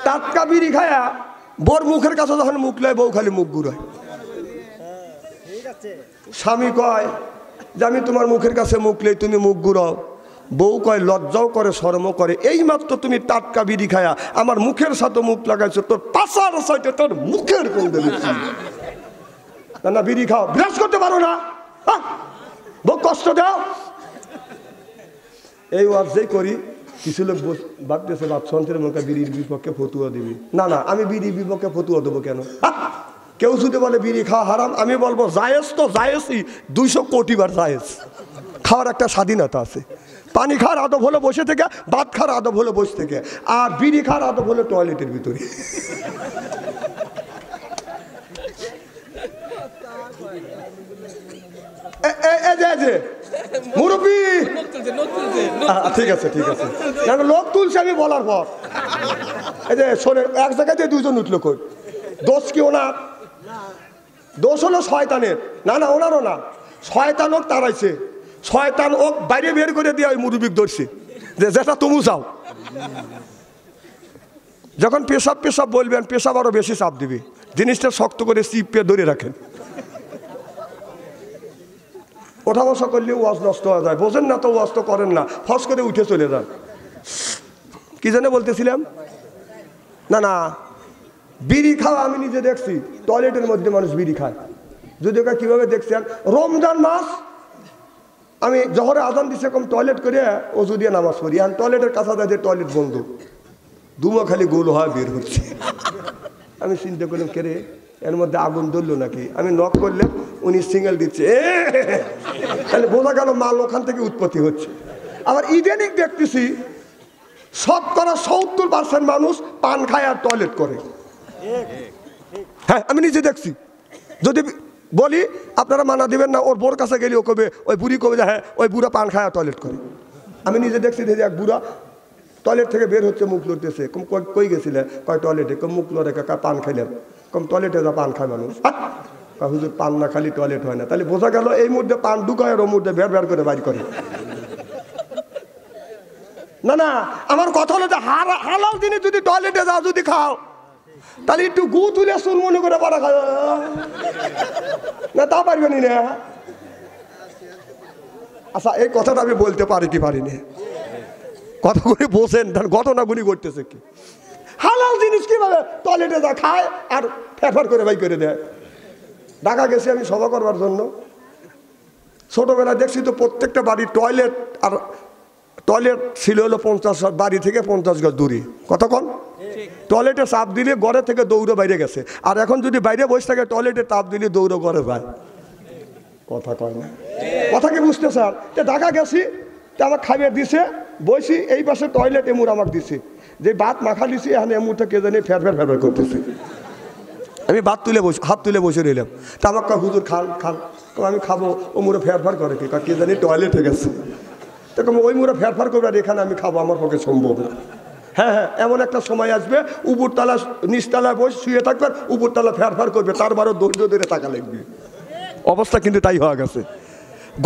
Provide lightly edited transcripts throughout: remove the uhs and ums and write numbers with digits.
টাটকা বিড়ি খায়া বোর মুখের কাছে যখন মুখ লয় বউ খালি মুখ ঘুরায়। স্বামী কয় যে আমি তোমার মুখের কাছে মুখ লই, তুমি মুখ ঘুরাও। বউ কয় লজ্জাও করে শরমও করে, এই মাত্র তুমি টাটকা বিড়ি খায়া আমার মুখের সাথে মুখ লাগাইছো, তোর পাশার সাইডে তোর মুখের কোন দেবে না। না বিড়ি খাও, ব্রাশ করতে পারো না, বউ কষ্ট দাও। এই ওয়াজই করি, কিছু লোক ভাবতেছে বাদশাহের মুখে বিড়ির বিপক্ষে ফতুয়া দিবি। না না, আমি বিড়ির বিপক্ষে ফতুয়া দেবো কেন? কেউ যদি বলে বিড়ি খাওয়া হারাম, আমি বলবো জায়েজ তো জায়েজই, 200 কোটি বার জায়েজ। খাওয়ার একটা স্বাধীনতা আছে। পানি খাওয়ার আদব হলো বসে থেকে, ভাত খাওয়ার আদব হলো বসে থেকে, আর বিড়ি খাওয়ার আদব হলো টয়লেটের ভিতরে। মুরব্বী ঠিক আছে ঠিক আছে, লোক তুলছে আমি বলার পর। এই যে শোনেন, এক জায়গাতে 2 জন উঠলো, কই দোষ কি ওনার? দোষ হলো শয়তানের। না না, ওনারও না, শয়তান হোক তারাইছে, শয়তান হোক বাইরে বের করে দিয়ে ওই মুরব্বিক ধরছে যে যেটা তুমি চাও। যখন পেশাব পেশাব বলবেন, পেশাব আরো বেশি চাপ দিবে, জিনিসটা শক্ত করে চিপে ধরে রাখেন। ওঠা বসা করলে ওয়াজ নষ্ট হয়ে যায়, বোঝেন না তো, ওয়াজ তো করেন না, ফস করে উঠে চলে যান। কি জন্য বলতেছিলাম? না না, বিড়ি খাওয়া আমি নিজে দেখছি, টয়লেটের মধ্যে মানুষ বিড়ি খায়। যদি ওকে কীভাবে দেখছেন, রমজান মাস আমি জহরে আজান দিছে, কম টয়লেট করে অজু দিয়ে নামাজ পড়ি, আর টয়লেটের কাছে যায় যে টয়লেট বন্ধ, দুমা খালি গোল হয় বের হচ্ছে। আমি চিন্তা করলাম, কে রে, এর মধ্যে আগুন ধরলো নাকি? আমি নক করলে উনি সিঙ্গেল দিচ্ছে, তাহলে বোঝা গেল মাল ওখান থেকে উৎপত্তি হচ্ছে। আবার ইদানিং দেখতেছি 70% মানুষ পান খায় আর টয়লেট করে। হ্যাঁ, আমি নিজে দেখছি। যদি বলি আপনারা মানা দিবেন না, ওর বোর কাছে গেলে ও কবে, ওই বুড়ি কবে, হ্যাঁ ওই বুড়া পান খায় আর টয়লেট করে। আমি নিজে দেখছি যে এক বুড়া টয়লেট থেকে বের হচ্ছে, মুখ লড়তেছে। কই গেছিলে? কয় টয়লেটে। কম মুখ লড়ে, পান খাইলেন। কম টয়লেটে যা পান খায় মানুষ। হুজুর পান না খালি টয়লেট হয় না। তাহলে বোঝা গেল এই মুহূর্তে পান ঢুকায় আর ও মুহূর্তে বের বের করে বাইর করে। না না, আমার কথা হলো যে হালাল দিনে যদি টয়লেটে যাও, যদি খাও, তাহলে একটু গু তুলে চুল মনে করে পড়া খাও না, তা পারবেনি না। আচ্ছা, এই কথাটা আমি বলতে পারি কি পারিনি? কথা করে বোঝেন, ঘটনাগুলি ঘটতেছে কি? হালাল জিনিস কিভাবে টয়লেটে যা খায় আর ফেরফার করে বাই করে দেয়। ঢাকা গেছি আমি সভা করবার জন্য, ছোটবেলায় দেখছি তো প্রত্যেকটা বাড়ির টয়লেট, আর টয়লেট ছিল হলো 50 বাড়ি থেকে 50 গজ দূরে। কতক্ষণ টয়লেটে চাপ দিলে ঘরে থেকে দৌড়ে বাইরে গেছে, আর এখন যদি বাইরে বসে থাকে টয়লেটে চাপ দিলে দৌড়ে ঘরে যায়। কথা কয় না, কথা কি বুঝতে স্যার? ঢাকা গেছি, তা আমার খাইয়ে দিছে, বসি এই পাশে টয়লেট এমুর আমাকে দিছে, যে ভাত মাখা দিছি, এখন এমুরটা কে জানি ফের ফের ফের করতেছে। আমি হাত তুলে বসে রইলাম। তা আমার কয় হুজুর খান খান। আমি খাবো। ও মুড়ে ফের ফের করে, কে জানি টয়লেটে গেছে। তখন ওই মুড়ে ফের ফের করবে, আর এখানে আমি খাবো, আমার পক্ষে সম্ভব না। হ্যাঁ হ্যাঁ, এমন একটা সময় আসবে, উপরতলা নিচতলায় বসে শুয়ে থাকবে, উপরতলা ফের ফের করবে, তারপরও ধৈর্য ধরে টাকা লাগবে। অবস্থা কিন্তু তাই হয়ে গেছে।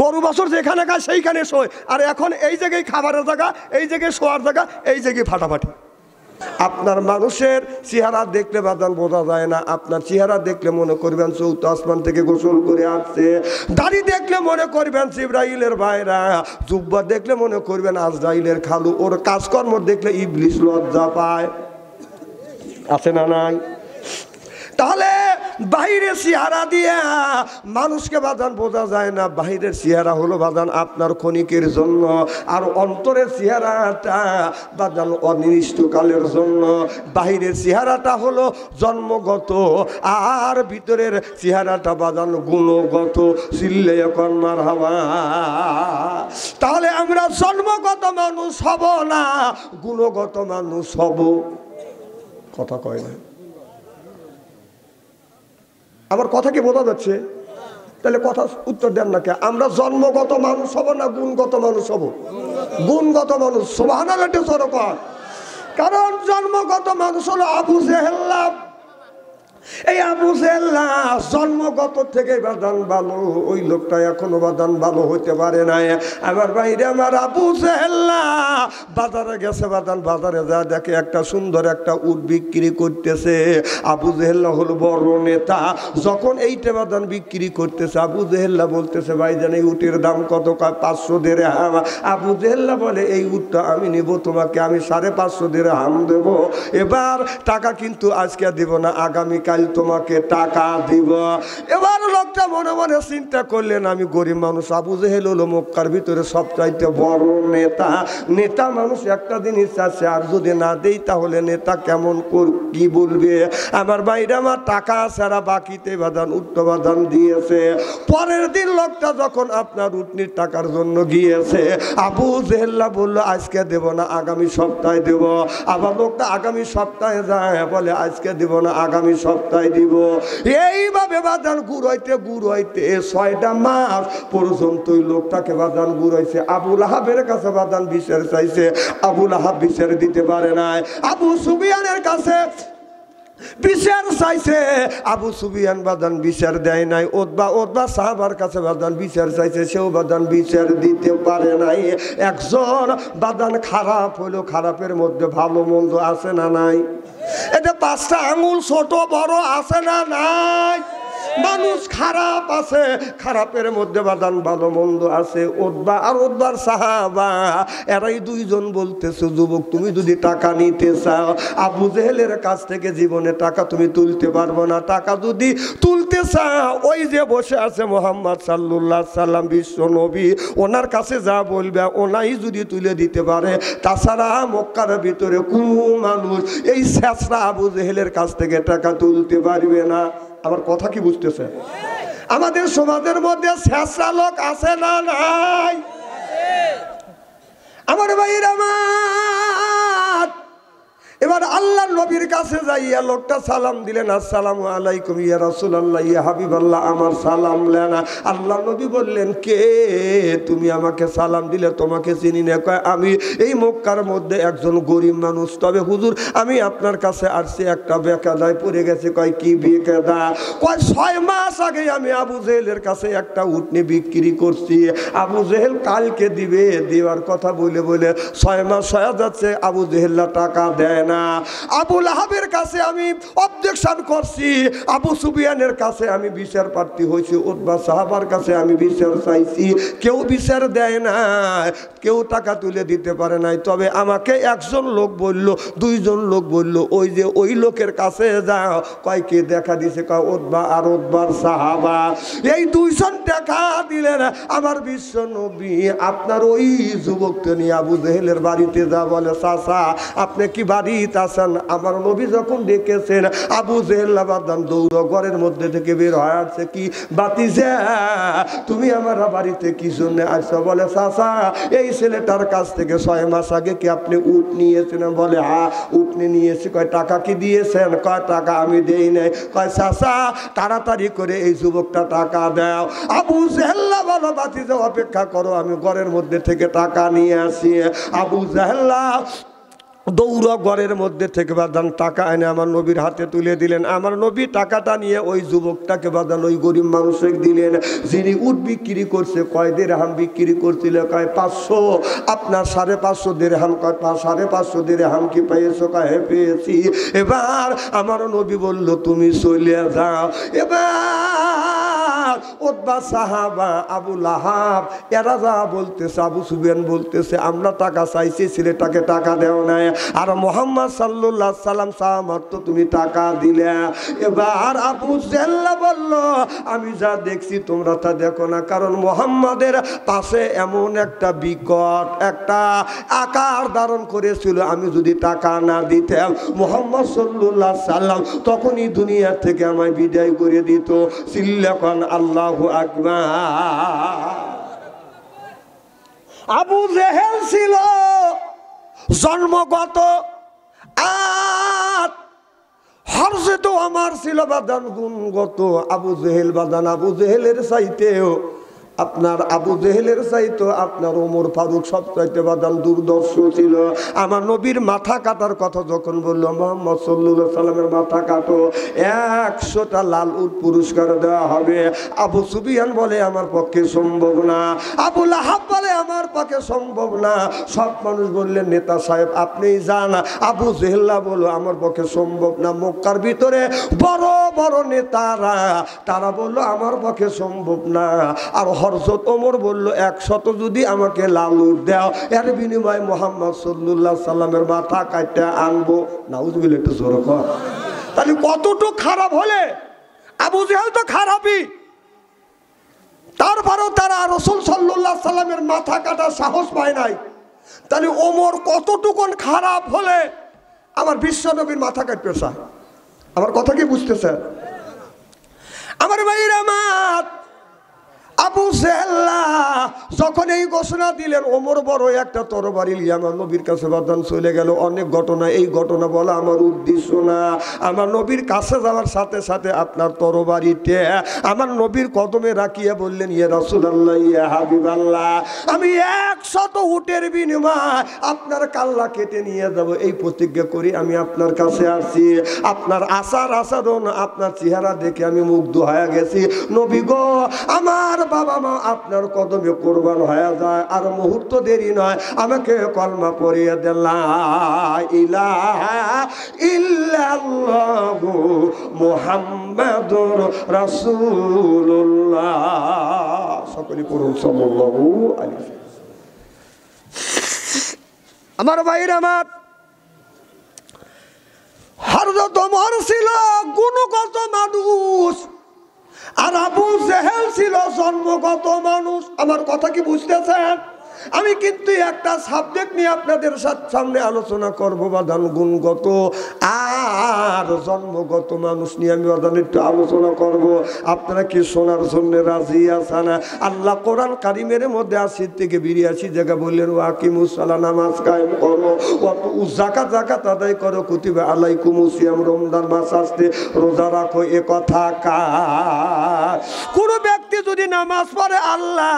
গরু বাছর যেখানে খায় সেইখানে শোয়, আর এখন এই জায়গায় খাবারের জায়গা, এই জায়গায় শোয়ার জায়গা, এই জায়গায় ফাটাফাটি। আপনার মানুষের চেহারা দেখলে বাদান বোঝা যায় না। আপনার চেহারা দেখলে মনে করবেন চৌথ আসমান থেকে গোসল করে আসছে, দাড়ি দেখলে মনে করবেন জিবরাইলের ভাইরা, জুব্বা দেখলে মনে করবেন আজরাইলের খালু, ওর কাজকর্ম দেখলে ইবলিস লজ্জা পায়। আছে না নাই? তাহলে বাহিরের চেহারা দিয়ে মানুষকে বাজান বোঝা যায় না। বাহিরের চেহারা হলো বাজান আপনার ক্ষণিকের জন্য, আর অন্তরের চেহারাটা বাজান অনির্দিষ্টকালের জন্য। বাহিরের চেহারাটা হলো জন্মগত, আর ভিতরের চেহারাটা বাজান গুণগত। চিল্লে কন্যার হাওয়া। তাহলে আমরা জন্মগত মানুষ হব না, গুণগত মানুষ হব। কথা কয় না? আমার কথা কি বোঝা যাচ্ছে? তাহলে কথা উত্তর দেন না কে? আমরা জন্মগত মানুষ হব না গুণগত মানুষ হব? গুণগত মানুষ। সুবহানাল্লাহ সরকার। কারণ জন্মগত মানুষ হলো আবু জেহেল, এই আবু জেহেল জন্মগত থেকে বাদান ভালো, ওই লোকটা এখনো বাদান ভালো হইতে পারে নাই। আমার বাইরে আমার আবু জেহেল বাজারে গেছে, বাদান বাজারে যা দেখে একটা সুন্দর একটা উট বিক্রি করতেছে। আবু জেহেল হলো বড় নেতা। যখন এইটা বাদান বিক্রি করতেছে, আবু জেহেল বলতেছে ভাইজান এই উটের দাম কত? 500 দিরহাম। আবু জেহেল বলে এই উটটা আমি নেব, তোমাকে আমি 550 দিরহাম দেব। এবার টাকা কিন্তু আজকে দিব না, আগামীকাল তোমাকে টাকা দিব। এবার লোকটা মনে মনে চিন্তা করলেন আমি গরিব মানুষ। আবু জেহেল হলো মক্কার ভিতরে সবচাইতে বড় নেতা। নেতা মানুষ একটা জিনিস আছে, আর যদি না দেই তাহলে নেতা কেমন কি বলবে। আমার বাইরে আমার টাকা ছাড়া বাকিতে বাদান উঠতে বাদান দিয়েছে। পরের দিন লোকটা যখন আপনার উটনির টাকার জন্য গিয়েছে, আবু জেহেল বলল আজকে দেব না, আগামী সপ্তাহে দেব। আবার লোকটা আগামী সপ্তাহে যায়, বলে আজকে দিব না, আগামী সপ্তাহে দিব। এইভাবে বাদান ঘুরাইতে ঘুরাইতে 6টা মাস পর্যন্ত লোকটাকে বাদান ঘুরাইছে। আবু লাহাবের কাছে বাদান বিচার চাইছে, আবু লাহাব বিচার দিতে পারে নাই। আবু সুফিয়ানের কাছে বিচার চাইছে, আবু সুফিয়ান বাদান বিচার দেয় নাই। ওতবা সাহাবার কাছে বাদান বিচার চাইছে, সেও বাদান বিচার দিতে পারে নাই। একজন বাদান খারাপ হলো, খারাপের মধ্যে ভালো মন্দ আছে না নাই? এটা 5টা আঙুল ছোট বড় আছে না নাই? মানুষ খারাপ আছে, খারাপের মধ্যে বাদান ভালো মন্দ আছে। ওতবা আর ওতবার সাহাবা এরাই দুইজন বলতেছে যুবক তুমি যদি টাকা নিতে চাও, আবু জেহেলের কাছ থেকে জীবনে টাকা তুমি তুলতে পারবো না। টাকা যদি তুলতে চাও, ওই যে বসে আছে মুহাম্মদ সাল্লাল্লাহু আলাইহি সাল্লাম বিশ্ব নবী, ওনার কাছে যা বলবে ওনাই যদি তুলে দিতে পারে। তাছাড়া মক্কার ভিতরে কোনো মানুষ এই শেষরা আবু জেহেলের কাছ থেকে টাকা তুলতে পারবে না। আমার কথা কি বুঝতেছে? আমাদের সমাজের মধ্যে শেষরা লোক আছে না নাই? আমার ভাইরা আমার, এবার আল্লাহর নবীর কাছে যাইয়া লোকটা সালাম দিলেন, আসসালামু আলাইকুম ইয়া রাসূলুল্লাহ, ইয়া হাবিবাল্লাহ, আমার সালাম লেনা। আল্লাহ নবী বললেন কে তুমি? আমাকে সালাম দিলে তোমাকে চিনি না। কয় আমি এই মক্কার মধ্যে একজন গরিব মানুষ, তবে হুজুর আমি আপনার কাছে আসছি, একটা বেকায়দায় পড়ে গেছে। কয় কি বেকায়দা? কয় 6 মাস আগে আমি আবু জেহেলের কাছে একটা উটনি বিক্রি করছি, আবু জেহেল কালকে দিবে, দেওয়ার কথা বলে বলে 6 মাস হয়ে যাচ্ছে, আবু জেহেল টাকা দেয় না। আবু লাহাবের কাছে আমি অবজেকশন করছি, আবু সুফিয়ানের কাছে আমি বিচার প্রার্থী হয়েছি, ওতবা সাহাবার কাছে আমি বিচার চাইছি, কেউ বিচার দেয় না, কেউ টাকা তুলে দিতে পারে নাই। তবে আমাকে একজন লোক বলল, 2জন লোক বলল, ওই যে ওই লোকের কাছে যাও। কয়কে দেখা দিছে? কয় ওতবা আর ওতবার সাহাবা। এই 2জন দেখা দিলেন আমার বিশ্ব নবী। আপনার ওই যুবককে নিয়ে আবু জেহেলের বাড়িতে যা বলে, চাচা আপনি কি বাড়ি আছেন? আমার নবী যখন ডেকেছেন, আবু জেহেল বাদান দৌড় ঘরের মধ্যে থেকে বের হয়ে আসছে। কি বাতিজা তুমি আমার বাড়িতে কি জন্য আসছো? বলে চাচা এই ছেলেটার কাছ থেকে 6 মাস আগে কি আপনি উট নিয়েছেন? বলে হ্যাঁ উটনি নিয়েছি। কয় টাকা কি দিয়েছেন? কয় টাকা আমি দেই নাই। কয় চাচা তাড়াতাড়ি করে এই যুবকটা টাকা দাও। আবু জেহেল বলো বাতিজা অপেক্ষা করো, আমি ঘরের মধ্যে থেকে টাকা নিয়ে আসি। আবু জেহেল দৌড়া ঘরের মধ্যে থেকে বাদান টাকা এনে আমার নবীর হাতে তুলে দিলেন। আমার নবী টাকাটা নিয়ে ওই যুবকটাকে বাদান ওই গরিব মানুষকে দিলেন, যিনি উট বিক্রি করছে। কয় দিরহাম বিক্রি করছিল? কয় 500। আপনার 550 দিরহাম। কয় 550 দিরহাম কি পেয়েছো? কয় হ্যাঁ পেয়েছি। এবার আমার নবী বলল তুমি চলে যাও। এবার ওতবা সাহাবা আবু লাহাব এরা যা বলতেছে, আবু সুফিয়ান বলতেছে আমরা টাকা চাইছি, ছেলেটাকে টাকা দেও নাই। আর মুহাম্মদ সাল্লাল্লাহু আলাইহি সাল্লাম সাহামাত্র তুমি টাকা দিলে। এবার আবু জেহেল বলল আমি যা দেখছি তোমরা তা দেখো না, কারণ মুহাম্মাদের পাশে এমন একটা বিকট একটা আকার ধারণ করেছিল, আমি যদি টাকা না দিতাম মুহাম্মদ সাল্লাল্লাহু আলাইহি সাল্লাম তখনই দুনিয়া থেকে আমায় বিদায় করে দিত। সিল্লাকান আল্লাহু আকবার। আবু জেহেল ছিল জন্মগত, আর হরজত আমার ছিল বাদান গুণগত। আবু জেহেল বাদান আবু জেহেলের চাইতেও আপনার আবু জেহেলের চাইতো আপনার ওমর ফারুক সবচাইতে বাদান দুর্দর্শ ছিল। আমার নবীর মাথা কাটার কথা যখন বললো, মুহাম্মদ সাল্লাল্লাহু আলাইহি সাল্লামের মাথা কাটো, 100টা লাল উট পুরস্কার দেওয়া হবে। আবু সুফিয়ান বলে আমার পক্ষে সম্ভব না, আবু লাহাব বলে আমার পক্ষে সম্ভব না। সব মানুষ বললেন নেতা সাহেব আপনিই যান। আবু জেহেল্লা বলল আমার পক্ষে সম্ভব না। মক্কার ভিতরে বড় বড় নেতারা তারা বলল আমার পক্ষে সম্ভব না। আর হযরত ওমর বলল 100 যদি আমাকে লাল উট দাও, এর বিনিময়ে মুহাম্মদ সাল্লাল্লাহু আলাইহি সাল্লামের মাথা কাটতে আনবো। নাউজুবিল্লাহ, একটু জোরে কর। তাহলে কতটুকু খারাপ হলে, আবু জেহেল তো খারাপই, তারপরেও তারা রাসূল সাল্লাল্লাহু আলাইহি সাল্লামের মাথা কাটার সাহস পায় নাই। তাহলে ওমর কতটুকুন খারাপ হলে আমার বিশ্ব নবীর মাথা কাটবে? স্যার আমার কথা কি বুঝতেছেন? আমার ভাইরা আমার, আবু জেহেল্লা যখন এই ঘোষণা দিলেন, ওমর বড় একটা তরবারি নিয়ে আমার নবীর কাছে বাদান চলে গেল। অনেক ঘটনা, এই ঘটনা বলা আমার উদ্দেশ্য না। আমার নবীর কাছে যাওয়ার সাথে সাথে আপনার তরবারিতে আমার নবীর কদমে রাখিয়ে বললেন, ইয়া রাসূলুল্লাহ, ইয়া হাবিবাল্লাহ, আমি 100 উটের বিনিময়ে আপনার কাল্লা কেটে নিয়ে যাব, এই প্রতিজ্ঞা করি আমি আপনার কাছে আসছি। আপনার আচার আচরণ, আপনার চেহারা দেখে আমি মুগ্ধ হয়ে গেছি। নবী গো, আমার বাবা মা আপনার কদমে কোরবান হয়ে যায়, আর মুহূর্ত দেরি নয়, আমাকে কলমা পড়িয়ে দেন, লা ইলাহা ইল্লাল্লাহু মুহাম্মাদুর রাসূলুল্লাহ। সকলে পড়ুন সাল্লাল্লাহু আলাইহি ওয়াসাল্লাম। আমার ভাইরা আমার, হযরত ওমর ছিল গুণগত মানুষ, আর আবু জেহেল ছিল জন্মগত মানুষ। আমার কথা কি বুঝতেছেন? আমি কিন্তু একটা সাবজেক্ট নিয়ে আপনাদের সামনে আলোচনা করবো, বাদান গুণগত আর জন্মগত মানুষ নিয়ে আমি বাদান একটু আলোচনা করব। আপনারা কি শোনার জন্য রাজি আছেন? আল্লাহ কোরআন কারিমের মধ্যে 80 থেকে 82 জায়গা বললেন, ওয়াকিমুস সালাহ, নামাজ কায়েম করো, যাকাত আদায় করো, কুতিবা আলাইকুমুস সিয়াম, রমজান মাস আসতে রোজা রাখো। এ কথা কার? কোন ব্যক্তি যদি নামাজ পড়ে আল্লাহ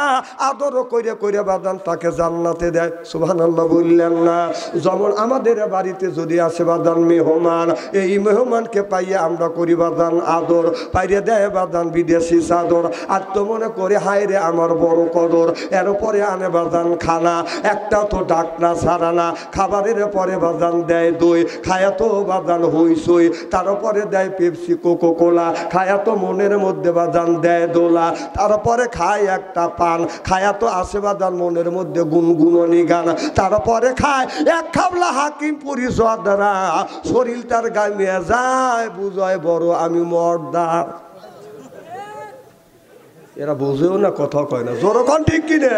আদর কইরে কইরে বাদান তাকে জান্নাতে দেয়। সুবহানাল্লাহ বললেন না? যেমন আমাদের বাড়িতে যদি আসে বাদান মেহমান, এই মেহমানকে পাইয়ে আমরা করি বাদান আদর, পাইরে দেয় বাদান বিদেশি চাদর, আর তো মনে করে হায় রে আমার বড় কদর। এরপরে আনে বাদান খানা, একটা তো ডাকনা ছাড়া না, খাবারের পরে বাদান দেয় দই, খায়া তো বাদান হইসই, তারপরে দেয় পেপসি কোকো কোলা, খায়া তো মনের মধ্যে বাদান দেয় দোলা, তারপরে খায় একটা পান, খায়া তো আসে বাদান মনের মধ্যে গুনগুননি গান, তারপরে খায় এক খাবলা হাকিম পুরি জর্দারা, শরীর তার গামিয়ে যায়, বুঝায় বড় আমি মর্দার। এরা বুঝেও না, কথা কয় না, জোরকন ঠিক কিনা?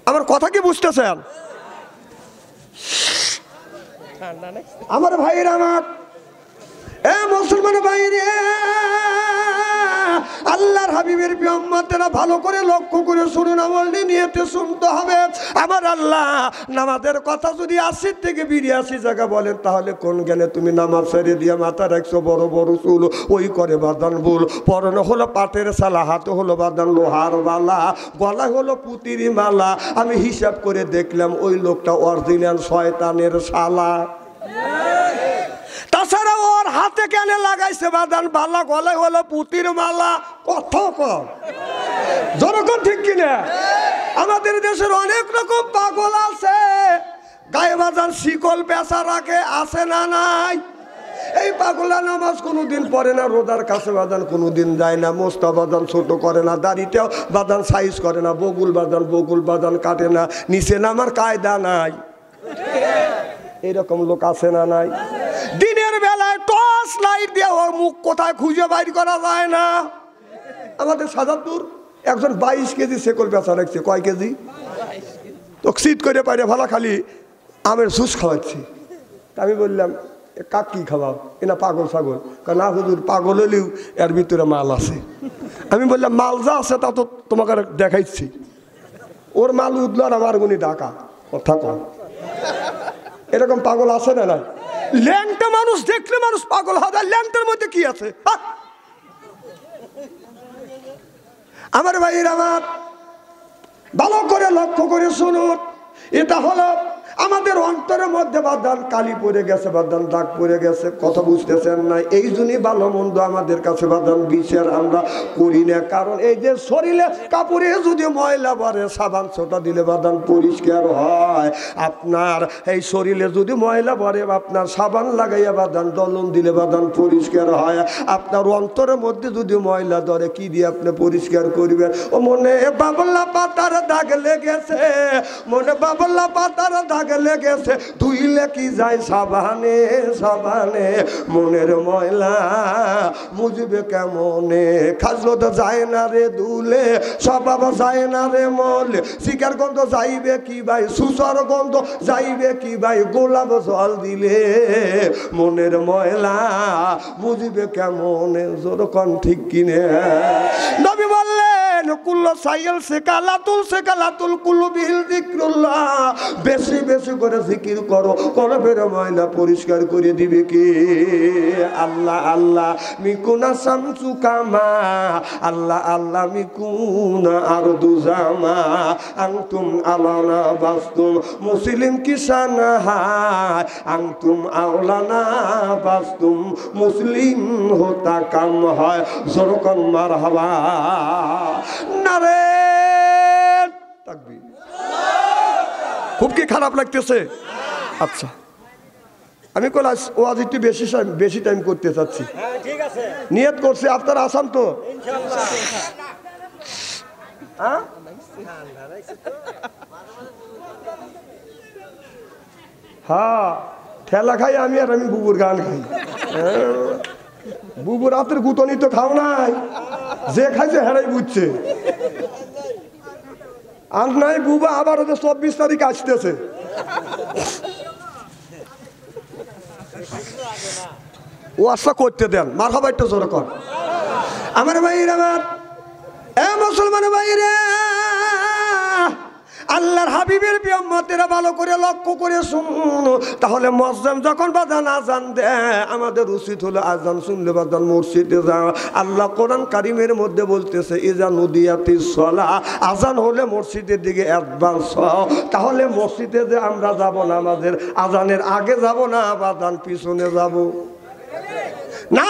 আমার কথা কি বুঝতেছেন? আমার ভাইরা আমার, এ মুসলমান ভাইরে, আল্লাহর হাবিবের প্রিয় উম্মতেরা ভালো করে লক্ষ্য করে শুনুন, আমল নিয়েতে শুনতে হবে। আমার আল্লাহ নামাজের কথা যদি 80 থেকে 82 জায়গা বলেন, তাহলে কোন জ্ঞানে তুমি নামাজ ছেড়ে দিয়ে মাথা রাখছো বড় বড় চুল, ওই করে বাদান ভুল, পরনে হলো পাটের সালা, হাতে হলো বাদান লোহার বালা, গলায় হলো পুতির মালা। আমি হিসাব করে দেখলাম ওই লোকটা অরিজিনাল শয়তানের শালা। তাছাড়া ওর হাতে কেনে লাগাইছে বাদান বালা, গলায় হলো পুতির মালা। কথা কম জনগণ ঠিক কিনা? আমাদের দেশের অনেক রকম পাগল আছে, গায়ে বাজান শিকল পেঁচা রাখে, আছে না নাই? এই পাগলা নামাজ কোনোদিন পড়ে না, রোজার কাছে বাদান কোনোদিন যায় না, মোস্তা বাদান ছোট করে না, দাড়িটাও বাদান সাইজ করে না, বগুল বাদান কাটে না, নিচে নামার কায়দা নাই। এইরকম লোক আছে না নাই? দিনের বেলায় টর্চ লাইট দিয়ে ওর মুখ কোথায় খুঁজে বাইর করা যায় না। আমাদের সাজাদপুর একজন 22 কেজি শেকল বেচা রাখছে। কয় কেজি? তো শীত করে পাইরে ভালো খালি আমের জুস খাওয়াচ্ছি। আমি বললাম কাক কি খাওয়াও? এনা পাগল ছাগল। না হুজুর, পাগল হলেও এর ভিতরে মাল আছে। আমি বললাম মাল যা আছে তা তো তোমাকে দেখাইছি। ওর মাল উঠল আর আমার গুনি ডাকা। কথা কম, এরকম পাগল আছে না নাই? ল্যাংটা মানুষ দেখলে মানুষ পাগল হয়। ল্যাংটার মধ্যে কি আছে? আমার ভাইয়ের আমার ভালো করে লক্ষ্য করে শুনুন, এটা হলো আমাদের অন্তরের মধ্যে বাদান কালি পড়ে গেছে, বাদান দাগ পড়ে গেছে, কথা বুঝতেছেন না? এই জন্যই ভালো মন্দ আমাদের কাছে বাদান বিচার আমরা করি না। কারণ এই যে শরীরে কাপড়ে যদি ময়লা পড়ে সাবান ছোটা দিলে বাদান পরিষ্কার হয়। আপনার এই শরীরে যদি ময়লা পড়ে আপনার সাবান লাগাইয়া বাদান দলন দিলে বাদান পরিষ্কার হয়। আপনার অন্তরের মধ্যে যদি ময়লা ধরে কি দিয়ে আপনি পরিষ্কার করবেন? ও মনে বাবলা পাতার দাগ লেগেছে, মনে বাবলা পাতার দাগ লেগেছে, ধুইলে কি যায় সাবানে সাবানে, মনের ময়লা মুজবে কেমনে, খাজলো তো যায় না রে দুলে, স্বভাব যায় না রে মলে, শিকার গন্ধ যাইবে কি ভাই, সুসর গন্ধ যাইবে কি ভাই, গোলাপ জল দিলে মনের ময়লা মুজবে কেমনে, জোরকন ঠিক কিনে। নবী বললেন কুল্লো সাইল সে কালাতুল কুল্লু বিল যিকরুল্লাহ, বেশি বেশি করে জিকির করো, কলবের ময়লা পরিষ্কার করে দিবে কে? আল্লাহ আল্লাহ মিকুনা শামসু কামা, আল্লাহ আল্লাহ মিকুনা আরদু জামা, আনতুম আলানা বাস্তুম মুসলিম কিসানা হায়, আনতুম আওলানা বাস্তুম মুসলিম হোতা কাম হয়, জোরকন মারহাবা নারে তাকবীর। খুব কি খারাপ লাগতেছে? আচ্ছা আমি ক্লাস ওয়াজ একটু বেশি টাইম করতে চাচ্ছি, নিয়ত করছি। আপনারা আসান তো? হ্যাঁ ঠেলা খাই আমি, আর আমি বুবুর গান খাই। বুবুর রাতের গুতনি তো খাও নাই, যে খাইছে হেরাই বুঝছে। আর নাই বুবা আবার 24 তারিখ আসতেছে, ও আশা করতে দেন। মারহাবা একটু জোরে কর। আমার ভাইরা, আমার মুসলমান ভাইরা, আল্লাহর হাবিবের উম্মতেরা ভালো করে লক্ষ্য করে শুনুন। তাহলে মুয়াজ্জিন যখন বাজান আজান দেয়, আমাদের উচিত হলো আজান শুনলে বাজান মসজিদে যাওয়া। আল্লাহ কোরআন কারিমের মধ্যে বলতেছে ইজা নুদিয়াতিস সালাহ, আজান হলে মসজিদের দিকে অ্যাডভান্স হও। তাহলে মসজিদে যে আমরা যাব না, আমাদের আজানের আগে যাব না, বাজান পিছনে যাব না।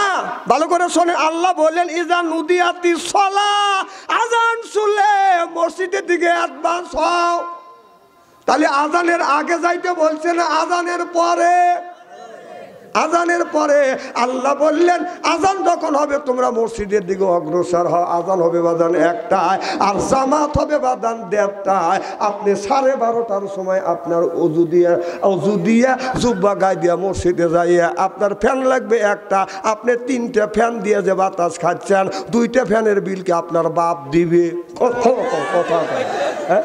ভালো করে শোনে, আল্লাহ বললেন ইজা নুদিয়াতিস সালাহ, আজান শুনলে মসজিদের দিকে অ্যাডভান্স হও। তাহলে আজানের আগে যাইতে বলছে না আজানের পরে? আজানের পরে আল্লাহ বললেন আজান যখন হবে তোমরা মসজিদের দিকে অগ্রসর হও। আজান হবে বাজান 1টায়, আর জামাত হবে বাজান 1:30টায়। আপনি 12:30টার সময় আপনার অজু দিয়ে জুব্বা গায়ে দিয়ে মসজিদে যাইয়া আপনার ফ্যান লাগবে 1টা, আপনি 3টে ফ্যান দিয়ে যে বাতাস খাচ্ছেন, 2টে ফ্যানের বিলকে আপনার বাপ দিবে। কথা হ্যাঁ,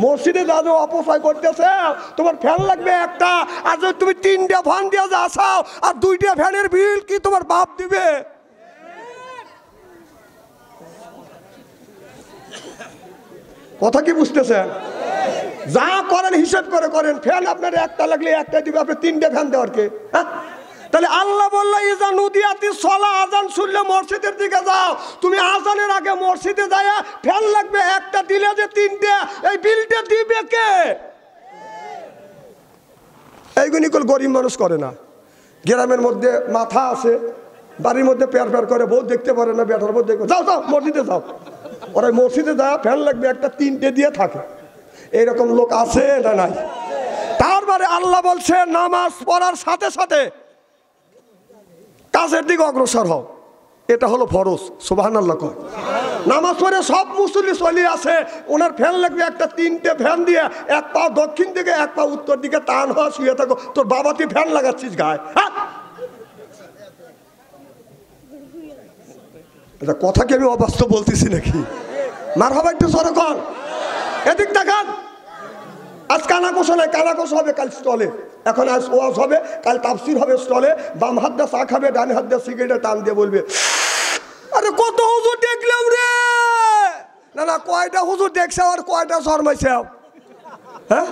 মসজিদে দাদু অপচয় করতেছে, তোমার ফ্যান লাগবে 1টা, আর যদি তুমি 3টে ফ্যান দিয়ে যাও আর 2টে ফ্যানের বিল কি তোমার বাপ দিবে? কথা কি বুঝতেছেন? যা করেন হিসাব করে করেন। ফ্যান আপনার 1টা লাগলে 1টাই দিবে, আপনি 3টে ফ্যান দেওয়ার কে? হ্যাঁ, তাহলে আল্লাহ বললো ইজা নুদিয়াতিস সালাহ, আজান শুনলে মসজিদের দিকে যাও। তুমি আজানের আগে মসজিদে যায়া ফ্যান লাগবে 1টা দিলে যে 3টে, এই বিলটা দিবে কে? এইগুলি গরিব মানুষ করে না। গ্রামের মধ্যে মাথা আছে, বাড়ির মধ্যে প্যার করে, বউ দেখতে পারে না, বেটার বউ দেখবে, যাও যাও মসজিদে যাও। ওরা মসজিদে যা ফ্যান লাগবে 1টা 3টে দিয়ে থাকে। এইরকম লোক আছে না নাই? তারপরে আল্লাহ বলছে নামাজ পড়ার সাথে সাথে কাজের দিকে অগ্রসর হও। এটা হলো ফরজ। সুবহানাল্লাহ কয়। নামাজ পড়ে সব মুসল্লি চলে আসে, ওনার ফ্যান লাগবে 1টা 3টে ফ্যান দিয়ে, 1 পা দক্ষিণ দিকে 1 পা উত্তর দিকে টান হওয়া শুয়ে থাকো। তোর বাবা তুই ফ্যান লাগাচ্ছিস গায়ে? এটা কথা কি আমি অবাস্তব বলতেছি নাকি? মারহাবা একটু জোরে কর। এদিক দেখান। আজ কানাকোষা নাই, কানাকোষা হবে কাল স্টলে। এখন আজ ওয়াজ হবে, কাল তাফসির হবে স্টলে। বাম হাত দিয়ে চা খাবে, ডান হাত দিয়ে সিগারেট টান দিয়ে বলবে আরে কত হুজুর দেখলাম রে। না না, কয়টা হুজুর দেখছে আর কয়টা শর্মাইছে? হ্যাঁ,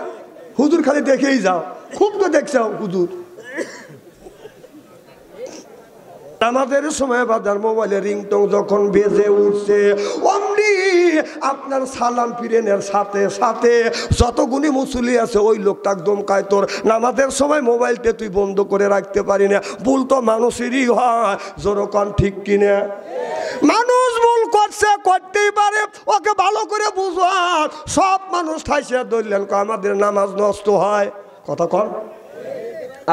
হুজুর খালি দেখেই যাও, খুব তো দেখছে হুজুর। আমাদের সময় বাজার মোবাইলে রিংটং যখন বেজে উঠছে, অমনি আপনার সালাম ফিরেনের সাথে সাথে যত গুণী মুসল্লি আছে ওই লোকটা একদম কায় তোর নামাজের সময় মোবাইলটা তুই বন্ধ করে রাখতে পারি না। ভুল তো মানুষেরই হয়, যেরকম ঠিক কিনা? মানুষ ভুল করছে, করতেই পারে, ওকে ভালো করে বুঝান। সব মানুষ ঠাইসে ধরলেন আমাদের নামাজ নষ্ট হয়, কথা কন।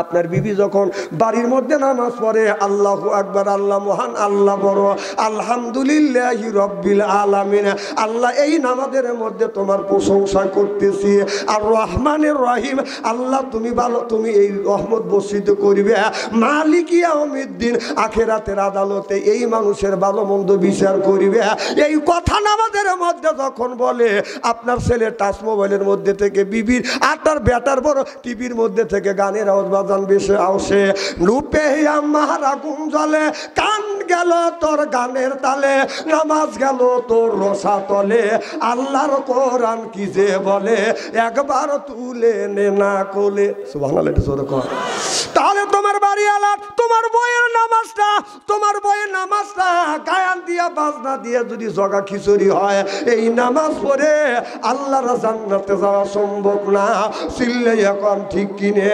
আপনার বিবি যখন বাড়ির মধ্যে নামাজ পড়ে আল্লাহু আকবার, আল্লাহ মহান, আল্লাহ বড়, আলহামদুলিল্লাহি রব্বিল আলামিন, আল্লাহ এই নামাজের মধ্যে তোমার প্রশংসা করতেছি, আর রহমানের রহিম, আল্লাহ তুমি ভালো, তুমি এই রহমত বর্ষিত করবে, মালিক ইয়াউমিদ্দিন, আখিরাতের আদালতে এই মানুষের ভালো মন্দ বিচার করবে। এই কথা নামাজের মধ্যে যখন বলে, আপনার ছেলে টাচ মোবাইলের মধ্যে থেকে বিবির আর তার বেটার বড় টিভির মধ্যে থেকে গানের আওয়াজ বেশি আসে, রূপে আমার আগুন জ্বলে, কান গেল তোর গানের তালে, নামাজ গেল তোর রসা তলে, আল্লাহর কোরআন কি যে বলে, একবার তুলে নে না কোলে। সুবহানাল্লাহ, এটা জোরে কর। তাহলে তোমার বাড়ি আলা, তোমার বইয়ের নামাজটা, তোমার বইয়ের নামাজটা গায়ান দিয়া বাজনা দিয়ে যদি জগা খিচুড়ি হয়, এই নামাজ পড়ে আল্লাহর জান্নাতে যাওয়া সম্ভব না। চিল্লে এখন ঠিক কিনে?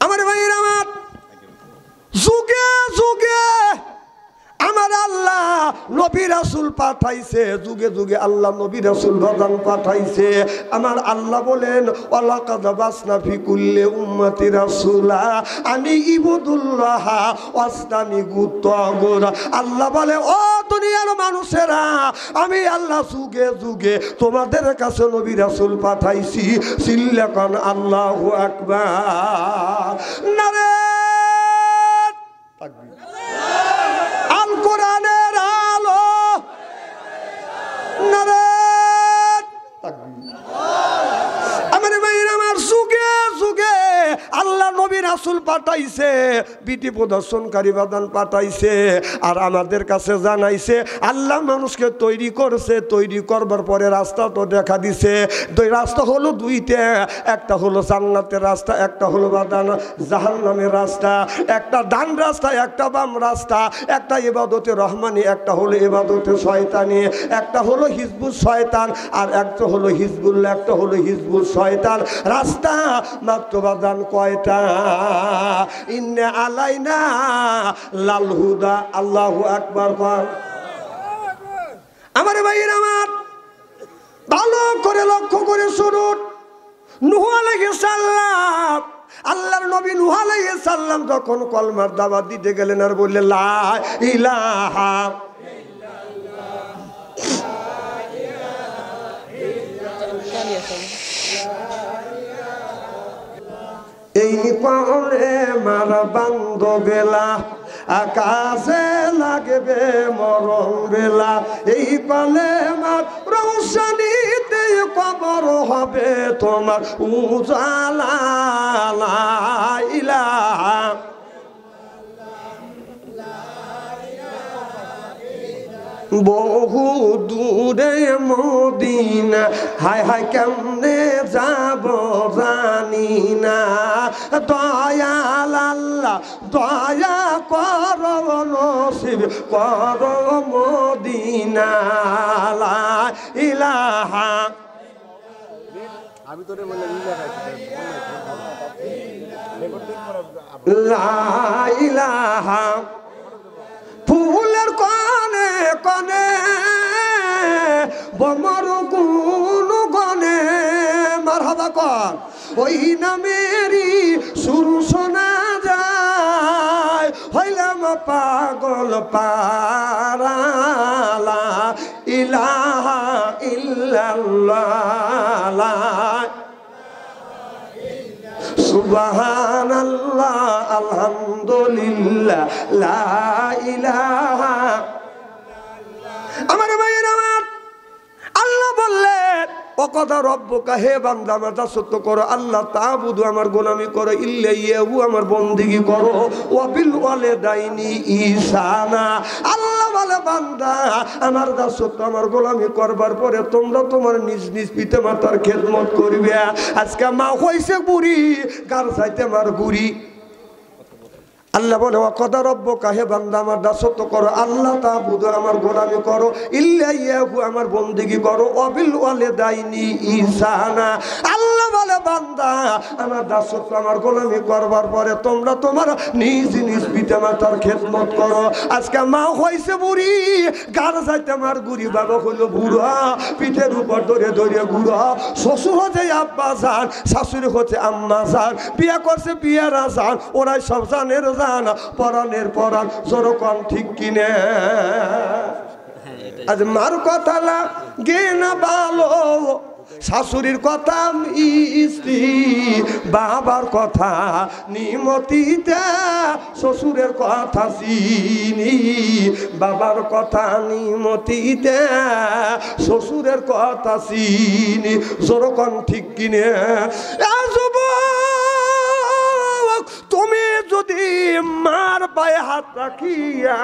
আমার ভাইয়ের, আমার যুগে যুগে আমার আল্লাহ নবী রাসূল পাঠাইছে, যুগে যুগে আল্লাহ নবী রাসূল বাজান পাঠাইছে। আমার আল্লাহ বলেন, ওয়ালাকাদ বাসনা ফি কুল্লি উম্মতি রাসূলা আনি ইবুদুল্লাহ ওয়াসতানিবু তাগুত। আল্লাহ বলে, ও দুনিয়ার মানুষেরা, আমি আল্লাহ যুগে যুগে তোমাদের কাছে নবী রাসূল পাঠাইছি। সিল্লাকান আল্লাহু আকবার, নারে তাকবীর। আল কোরআনের আলো, নারে তাকবীর। আমার ভাইরা, আমার যুগে যুগে আল্লাহ নবী রাসূল পাঠাইছে, বিধি প্রদর্শনকারী বাদান পাঠাইছে, আর আমাদের কাছে জানাইছে আল্লাহ মানুষকে তৈরি করছে, তৈরি করবার পরে রাস্তা তো দেখা দিছে। দুই রাস্তা হলো দুইটা, একটা হলো জান্নাতের রাস্তা, একটা হলো বাদান জাহান্নামের রাস্তা, একটা ডান রাস্তা, একটা বাম রাস্তা, একটা ইবাদতে রহমানি, একটা হলো ইবাদতে শয়তানি, একটা হলো হিজবুল শয়তান, আর একটা হলো হিজবুল্লাহ, একটা হলো হিজবুল শয়তান। রাস্তা মাত্র বাদান কয়টা? ইন্না আলাইনা লাল হুদা। আল্লাহু আকবার। আমার ভাইয়ের, আমার ভালো করে লক্ষ্য করে শুনুন। নূহ আলাইহিস সালাম, আল্লাহর নবী নূহ আলাইহিস সালাম যখন কলমার দাওয়াত দিতে গেলেন আর বললেন লা ইলাহা এই পাওনে মার বান্ধ বেলা, আকাশে লাগবে মরণ বেলা, এই পালে মার রৌশনীতে কবর হবে তোমার উজালা। লা ইলাহা বহু দূরে মদিনা, হায় হায় কেমনে যাব জানি না, দয়াল আল্লাহ দয়া করো, নসিব করো মদিনা। লা ইলাহা, আমি তোরে বলে লা ইলাহা, ফুলের কনে কনে বমর গুণ গনে, মারহাবা কর, ওই নামেরই সুর শোনা যায়, হইলাম পাগল পারা। লা ইলাহা ইল্লাল্লাহ, সুবহানাল্লাহ, আলহামদুলিল্লাহ, লা ইলাহা। আমার ভাইয়ের, আমার আল্লাহ বললেন, ওয়াকাদা রব্বুকা, হে বান্দা আমার দাসত্ব করো, আল্লাহ তা'বুদু, আমার গোলামি করো, ইল্লা ইয়াহু, আমার বন্দেগী করো, ওয়া বিল ওয়ালিদাইনি ইহসানা। আল্লাহ বলে, বান্দা আমার দাসত্ব আমার গোলামি করবার পরে তোমরা তোমার নিজ নিজ পিতা মাতার খেদমত করবে। আজকে মা হইছে বুড়ি, গার চাইতে মার গুড়ি, আল্লাহ বলে ওয়াকাদা রব্বুকা, হে বান্দা আমার দাসত্ব করো, আল্লাহ তা'বুদু আমার গোলামি করো, ইল্লা ইয়াহু আমার বন্দেগী করো, ওয়াবিল ওয়ালিদাইনি ইহসানা। আল্লাহ বলে বান্দা আমার দাসত্ব আমার গোলামি করবার পরে তোমরা তোমার নিজ নিজ পিতামাতার খেদমত করো। আজকে মা হইছে বুড়ি, গার যাইতে আমার গুড়ি, বাবা হইল বুড়া, পিঠের উপর ধরে ধরে বুড়া, শ্বশুর হচ্ছে আব্বা যান, শাশুড়ি হচ্ছে আম্মা যান, বিয়া করছে বিয়ারা যান, ওরাই সব জানের জান, পরাণের পরাণ, জোরকম ঠিক কিনে। আজ মার কথা লাগে না ভালো, শাশুড়ির কথা মিষ্টি, বাবার কথা নিমতিতে, শ্বশুরের কথা চিনি, বাবার কথা নিমতিতে, শ্বশুরের কথা চিনি, জোরকম ঠিক কিনে। তুমি যদি মার পায়ে হাত রাখিয়া,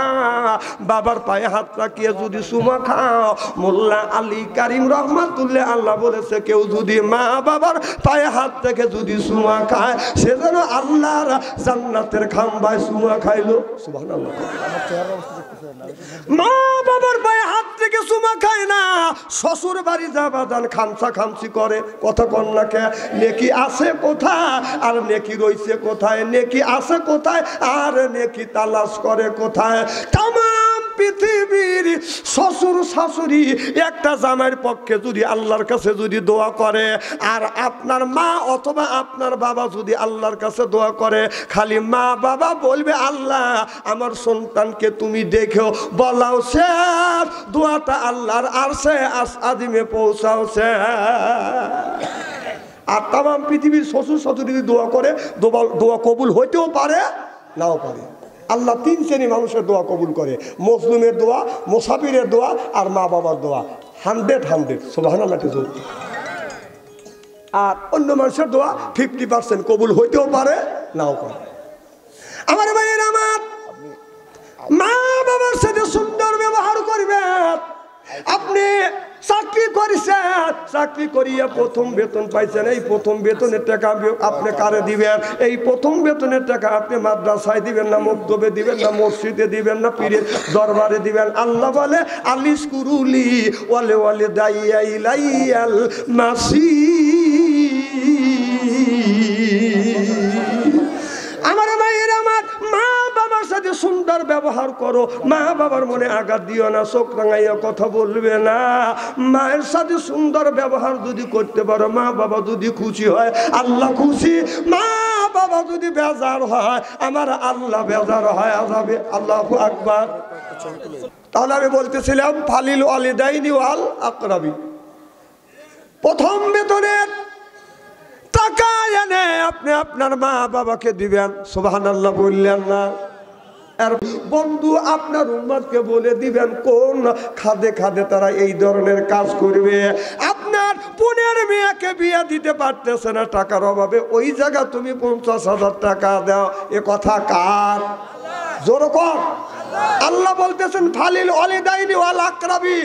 বাবার পায়ে হাত রাখিয়া যদি সুমা খাও, মোল্লা আলী কারিম রহমাতুল্লাহ আল্লাহ বলেছে কেউ যদি মা বাবার পায়ে হাত থেকে যদি সুমা খায়, সে যেন আল্লাহর জান্নাতের খাম্বায় সুমা খাইলো। সুবহানাল্লাহ। মা বাবার পায়ে হাত থেকে সুমা খায় না, শ্বশুর বাড়ি যাবা যান খামসা খামসি করে, কথা কন্যাকে নেকি আছে কোথায় আর নেকি রইছে কোথায়, নেকি আছে কোথায় আর নেকি তালাশ করে কোথায়। তামাম পৃথিবীর শ্বশুর শাশুড়ি একটা জামাইয়ের পক্ষে যদি আল্লাহর কাছে যদি দোয়া করে, আর আপনার মা অথবা আপনার বাবা যদি আল্লাহর কাছে দোয়া করে, খালি মা বাবা বলবে আল্লাহ আমার সন্তানকে তুমি দেখো, বলাও সে দোয়াটা আল্লাহর আরশে আযিমে পৌঁছাও সে। আর তামাম পৃথিবীর শ্বশুর শাশুড়ি যদি দোয়া করে, দোয়া কবুল হইতেও পারে নাও পারে। আল্লাহ তিন শ্রেণী মানুষের দোয়া কবুল করে, মুসলিমের দোয়া, মুসাফিরের দোয়া আর মা বাবার দোয়া। 100 সুবহানাল্লাহ। আর অন্য মানুষের দোয়া 50% কবুল হইতেও পারে নাও পারে। আমার ভাইয়ের আমার, মা বাবার সাথে সুন্দর ব্যবহার করবেন। আপনি চাকরি করেছেন, চাকরি করিয়া প্রথম বেতন পাইছেন, এই প্রথম বেতনের টাকা আপনি কারে দিবেন? এই প্রথম বেতনের টাকা আপনি মাদ্রাসায় দিবেন না, মক্তবে দিবেন না, মসজিদে দিবেন না, পীরের দরবারে দিবেন? আল্লাহ বলে আলিশ কুরুলি ওয়ালে ওয়ালে দাইয়া ইলাইয়াল মাসির। আমার ভাইয়ের আমার, মা বাবার সাথে সুন্দর ব্যবহার করো, মা বাবার মনে আঘাত দিও না, চোখ রাঙাইয়া কথা বলবে না। মায়ের সাথে সুন্দর ব্যবহার যদি করতে পারো, মা বাবা যদি খুশি হয় আল্লাহ খুশি, মা বাবা যদি বেজার হয় আমার আল্লাহ বেজার হয় যাবে। আল্লাহু আকবার। তাহলে আমি বলতেছিলাম ফালিল ওয়ালিদাইনি ওয়াল আকরাবি, প্রথম বেতনের টাকা এনে আপনি আপনার মা বাবাকে দিবেন। সুবহানাল্লাহ বললেন না? আর বন্ধু আপনার উম্মতকে বলে দিবেন কোন খাদে খাদে তারা এই ধরনের কাজ করবে। আপনার বোনের মেয়েকে বিয়ে দিতে পারতেছে না টাকার অভাবে, ওই জায়গা তুমি 50,000 টাকা দাও, এ কথা কার? জোরে কর। আল্লাহ বলতেছেন ফালিল ওয়ালিদাইনি ওয়াল আকরাবি।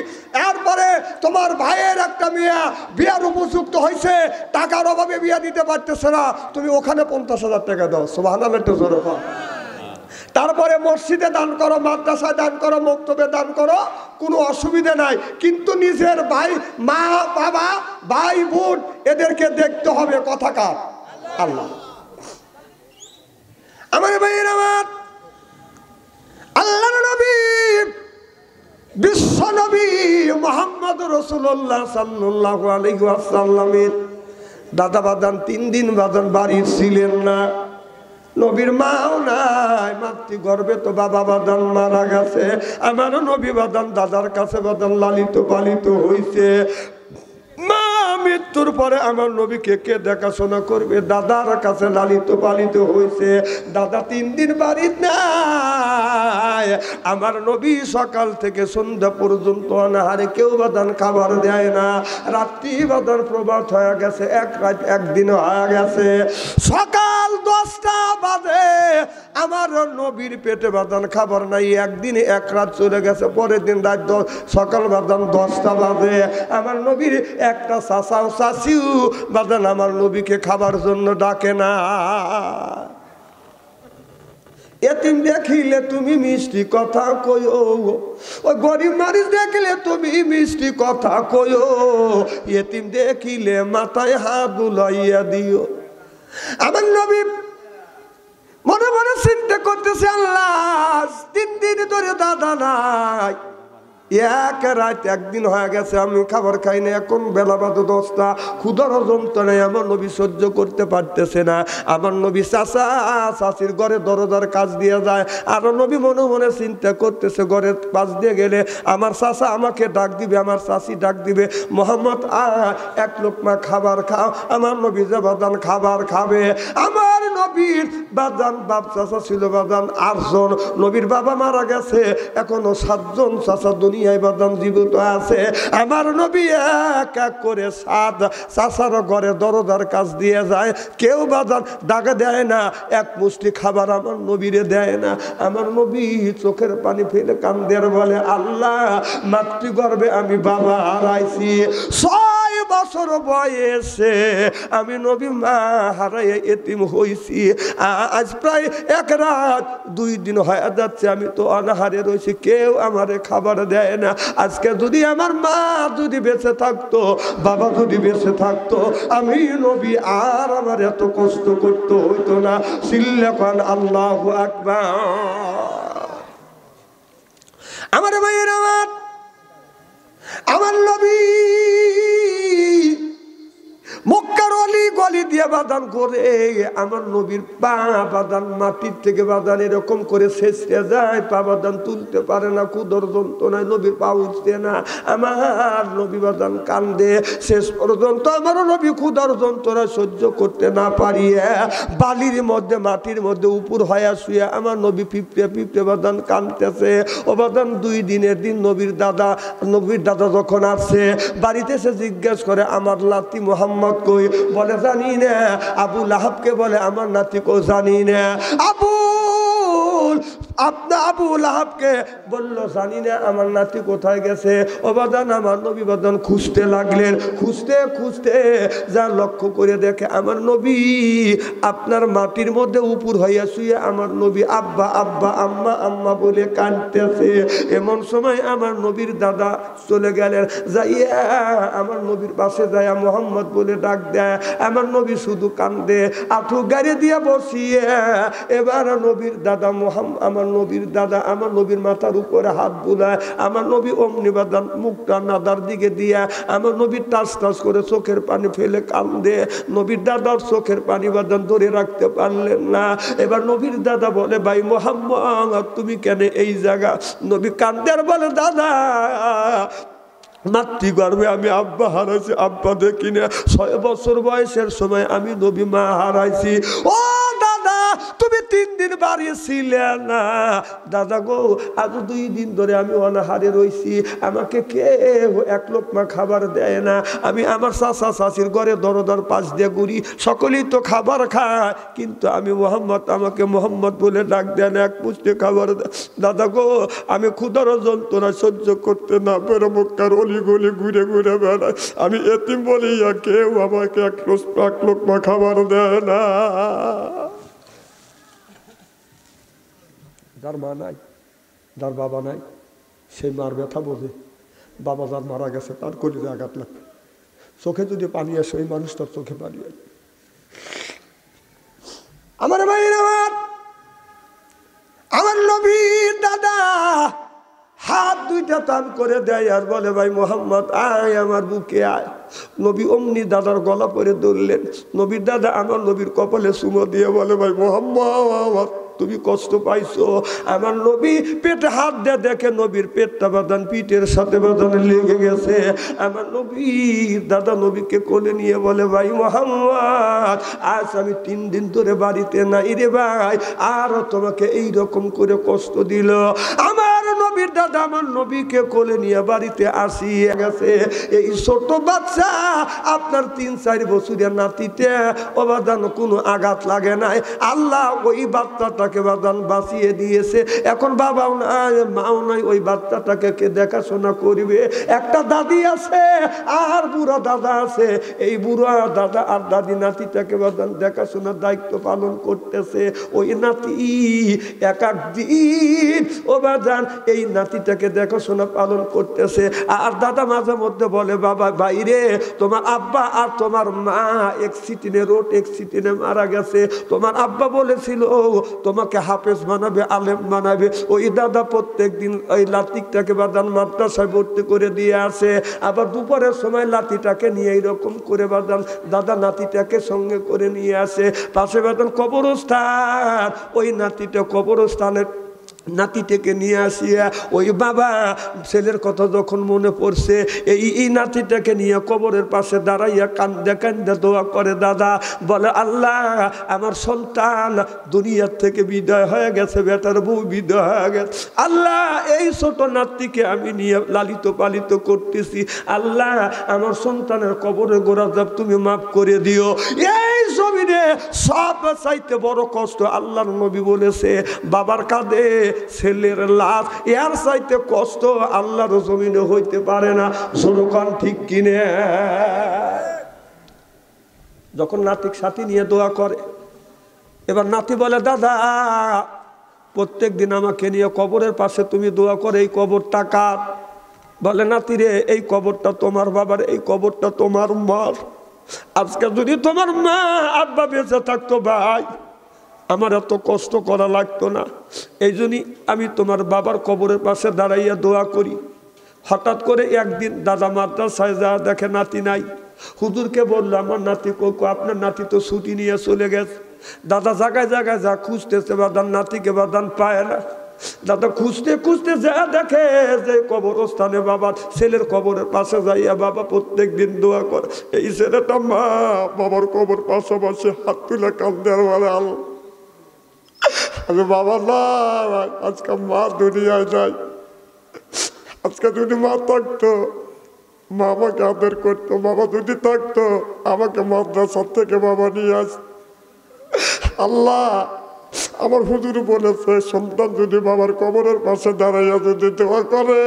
এরপরে তোমার ভাইয়ের একটা মেয়ে বিয়ার উপযুক্ত হয়েছে, টাকার অভাবে বিয়ে দিতে পারতেছে না, তুমি ওখানে 50,000 টাকা দাও। সুবহানাল্লাহ, একটু জোরে কর। তারপরে মসজিদে দান করো, মাদ্রাসায় দান করো, মক্তবে দান করো, কোনো অসুবিধা নাই, কিন্তু নিজের ভাই, মা বাবা, ভাই বোন এদেরকে দেখতে হবে। কথা কার? আল্লাহ। আমার ভাইয়ের আমার, আল্লাহর নবী বিশ্ব নবী মুহাম্মদ রাসূলুল্লাহ সাল্লাল্লাহু আলাইহি ওয়াসাল্লামের দাদা বাদান 3 দিন বাদান বাড়ি ছিলেন না, নবীর মাও নাই, মাতৃগর্ভে তো বাবা বাদান মারা গেছে। আমার নবী বাদান দাদার কাছে বাদান লালিত পালিত হইছে। মা মৃত্যুর পরে আমার নবীকে কে দেখাশোনা করবে? দাদার কাছে লালিত পালিত হয়েছে। দাদা 3 দিন বাড়িতে নাই। আমার নবী সকাল থেকে সন্ধ্যা পর্যন্ত অনাহারে, কেউ বাদান খাবার দেয় না। রাত্রি বাদান প্রভাত হয়ে গেছে, এক রাত একদিন হয়ে গেছে। সকাল 10টা বাজে আমার নবীর পেটে বাদান খাবার নাই, একদিন এক রাত চলে গেছে, পরের দিন রাত সকাল বাদান 10টা বাজে আমার নবীর একটা চাচাও চাচিও বাদান আমার নবীকে খাবার জন্য ডাকে না। এতিম দেখিলে তুমি মিষ্টি কথা কইও, ওই গরিব মানুষ দেখলে তুমি মিষ্টি কথা কইও, এতিম দেখিলে মাথায় হাত বুলাইয়া দিও। আমার নবী মনে মনে চিন্তা করতেছে, আল্লাহ 3 দিন ধরে দাদা নাই, এক রাত একদিন হয়ে গেছে আমি খাবার খাই না, এখন বেলা বাজে 10টা, ক্ষুধার যন্ত্রণায় আমার নবী সহ্য করতে পারতেছে না। আমার নবী চাচা চাচির ঘরে দরজার কাজ দিয়ে যায়, আর নবী মনে মনে চিন্তা করতেছে ঘরের পাশ দিয়ে গেলে আমার চাচা আমাকে ডাক দিবে, আমার চাচি ডাক দিবে, মোহাম্মদ এক লোকমা খাবার খাও। আমার নবী যে বাজান খাবার খাবে, আমার নবীর বাজান বাপ চাচা ছিল বাজান 8 জন, নবীর বাবা মারা গেছে, এখনো 7 জন চাচা দুনিয়ায় বাজান জীবিত আছে। আমার নবী এক এক করে 7 চাচার ঘরে দরজার কাজ দিয়ে যায়, কেউ বাজান ডাকা দেয় না, এক মুষ্টি খাবার আমার নবীরে দেয় না। আমার নবী চোখের পানি ফেলে কান্দে আর বলে, আল্লাহ মাতৃগর্ভে আমি বাবা হারাইছি, 6 বছর বয়সে আমি নবী মা হারাইয়া এতিম হইছি, আজ প্রায় 1 রাত 2 দিন হয়ে যাচ্ছে আমি তো অনাহারে রয়েছি, কেউ আমারে খাবার দেয় না। আজকে যদি আমার মা যদি বেঁচে থাকতো, বাবা যদি বেঁচে থাকতো, আমি নবী আর আমার এত কষ্ট করতে হইতো না। সিল্লাকান আল্লাহু আকবার। আমার ভাইয়ের আমার নবী মক্কার অলি গলি দিয়ে বাদান করে, আমার নবীর পা বাদান মাটির থেকে বাদান এরকম করে ছেঁচড়ে যায়, পা বাদান তুলতে পারে না, ক্ষুধার যন্ত্রণায় নবীর পা উঠছে না। আমার নবী বাদান কান্দে, শেষ পর্যন্ত আমার নবী ক্ষুধার যন্ত্রণায় সহ্য করতে না পারিয়ে বালির মধ্যে মাটির মধ্যে উপর হয়ে শুয়ে আমার নবী পিঁপড়ে পিঁপড়ে বাদান কান্দতেছে। ও বাদান 2 দিনের দিন নবীর দাদা যখন আসছে বাড়িতে এসে জিজ্ঞেস করে, আমার নাতি মোহাম্মদ কই? বলে জানি না। আবু লাহাবকে বলে, আমার নাতি কো? জানি না। আবু লাহাবকে বললো, জানি না আমার নাতি কোথায় গেছে। ও বাদান আমার নবী বাদান খুঁজতে লাগলেন, খুঁজতে খুঁজতে যা লক্ষ্য করে দেখে আমার নবী আপনার মাটির মধ্যে উপর হইয়া শুয়ে আমার নবী আব্বা আব্বা আম্মা আম্মা বলে কাঁদতেছে। এমন সময় আমার নবীর দাদা চলে গেলেন, যাইয়া আমার নবীর পাশে যাইয়া মোহাম্মদ বলে ডাক দেয়। আমার নবী শুধু কান্দে, আঁঠু গাড়ি দিয়ে বসিয়ে এবার নবীর দাদা আমার নবীর দাদা আমার নবীর মাথার উপরে হাত বুলায়। আমার নবী অমনি বাদান মুখটা নাদার দিকে দিয়া আমার নবীর টাচ টাচ করে চোখের পানি ফেলে কান্দে। নবীর দাদার চোখের পানি বাদান ধরে রাখতে পারলেন না। এবার নবীর দাদা বলে, ভাই মোহাম্মদ তুমি কেন এই জায়গা? নবী কান্দে আর বলে, দাদা মাতৃগর্ভে আমি আব্বা হারাইছি, আব্বা দেখি না। 6 বছর বয়সের সময় আমি নবী মা হারাইছি। ও দাদা তুমি 3 দিন বাড়ি ছিলে না। দাদা গো আজ 2 দিন ধরে আমি অনাহারে রইছি, আমাকে কেউ 1 লোকমা খাবার দেয় না। আমি আমার চাচা চাচির ঘরে দরদার পাশ দিয়ে ঘুরি, সকলেই তো খাবার খায়, কিন্তু আমি মোহাম্মদ আমাকে মোহাম্মদ বলে ডাক দেন, 1 মুষ্টি খাবার দেয়। দাদা গো আমি ক্ষুধার যন্ত্রণা সহ্য করতে না পেরে মক্কার অলি গলি ঘুরে ঘুরে বেড়াই, আমি এতিম বলিয়া কেউ আমাকে 1 লোকমা খাবার দেয় না। যার মা নাই, যার বাবা নাই, সেই মার ব্যথা বোঝে। বাবা যার মারা গেছে তার কলিজে আঘাত লাগবে, চোখে যদি পানি আসে ওই মানুষটার চোখে পানি আসবে। আমার ভাইয়ের আমার নবীর দাদা হাত 2টা টান করে দেয় আর বলে, ভাই মোহাম্মদ আয় আমার বুকে আয়। নবী অমনি দাদার গলা পরে ধরলেন। নবীর দাদা আমার নবীর কপালে চুমো দিয়ে বলে, ভাই মোহাম্মদ তুমি কষ্ট পাইছো। আমার নবী পেটে হাত দিয়ে দেখে নবীর পেটটা বাদান পিঠের সাথে বাদান লেগে গেছে। আমার নবীর দাদা নবীকে কোলে নিয়ে বলে, ভাই মোহাম্মদ আজ আমি 3 দিন ধরে বাড়িতে নাই রে ভাই, আর তোমাকে এইরকম করে কষ্ট দিল। আমার নবীর দাদা আমার নবীকে কোলে নিয়ে বাড়িতে আসিয়ে গেছে। এই ছোট বাচ্চা আপনার 3-4 বছরের নাতিতে অবাদান কোনো আঘাত লাগে নাই। আল্লাহ ওই বাচ্চাটাকে বাদান বাঁচিয়ে দিয়েছে। এখন বাবাও নাই, মাও নাই, ওই বাচ্চাটাকে কে দেখাশোনা করবে? একটা দাদি আছে আর বুড়া দাদা আছে। এই বুড়া দাদা আর দাদি নাতিটাকে বাদান দেখাশোনার দায়িত্ব পালন করতেছে। ওই নাতি এক এক দিন ও বাদান এই নাতিটাকে দেখাশোনা পালন করতেছে। আর দাদা মাঝে মধ্যে বলে, বাবা বাইরে তোমার আব্বা আর তোমার মা রোড অ্যাক্সিডেন্টে মারা গেছে। তোমার আব্বা বলেছিল তোমাকে হাফেজ বানাবে, আলেম বানাবে। ওই দাদা প্রত্যেক দিন ওই লাতিটাকে বাদান মাদ্রাসায় ভর্তি করে দিয়ে আসে। আবার দুপুরের সময় লাতিটাকে নিয়ে এইরকম করে বাদান দাদা নাতিটাকে সঙ্গে করে নিয়ে আসে। পাশে বাদান কবরস্থান, ওই নাতিটা কবরস্থানের নাতিটাকে নিয়ে আসিয়া ওই বাবা ছেলের কথা যখন মনে পড়ছে এই নাতিটাকে নিয়ে কবরের পাশে দাঁড়াইয়া কান্দে কান্দে দোয়া করে। দাদা বলে, আল্লাহ আমার সন্তান দুনিয়ার থেকে বিদায় হয়ে গেছে, বেটার বউ বিদায় হয়ে গেছে। আল্লাহ এই ছোট নাতিকে আমি নিয়ে লালিত পালিত করতেছি। আল্লাহ আমার সন্তানের কবরের গোরাজাব তুমি মাফ করে দিও। এই জমিনে সব চাইতে বড় কষ্ট আল্লাহর নবী বলেছে বাবার কাঁধে ছেলের লাশ, এর চাইতে কষ্ট আল্লাহর জমিনে হইতে পারে না। জনগণ ঠিক কিনে? যখন নাতির সাথী নিয়ে দোয়া করে, এবার নাতি বলে, দাদা প্রত্যেক দিন আমাকে নিয়ে কবরের পাশে তুমি দোয়া করে, এই কবরটা কার? বলে, নাতি রে এই কবরটা তোমার বাবার, এই কবরটা তোমার মার। আজকে যদি তোমার মা আব্বা বেঁচে থাকতো ভাই, আমার এত কষ্ট করা লাগতো না। এই জন্যই আমি তোমার বাবার কবরের পাশে দাঁড়াইয়া দোয়া করি। হঠাৎ করে একদিন দাদা মাদ্রাসায় যা দেখে নাতি নাই। হুজুরকে বললো, আমার নাতি কোকো, আপনার নাতি তো ছুটি নিয়ে চলে গেছে। দাদা জায়গায় জায়গায় যা খুঁজতেছে, বাদান নাতিকে বাদান পায় না। দাদা খুঁজতে খুঁজতে যা দেখে যে কবরস্থানে বাবা ছেলের কবরের পাশে যাইয়া বাবা প্রত্যেক দিন দোয়া করে। এই ছেলেটা মা বাবার কবর পাশাপাশি হাত তুলে কান্দে আর বলে, আল্লাহ আমি বাবা না, আজকে মা দুনিয়ায় নাই। আজকে যদি মা থাকতো মা আমাকে আদর করতো, বাবা যদি থাকতো আমাকে মাদ্রাসা থেকে বাবা নিয়ে আস। আল্লাহ আমার হুজুর বলেছে সন্তান যদি বাবার কবরের পাশে দাঁড়াইয়া যদি দোয়া করে,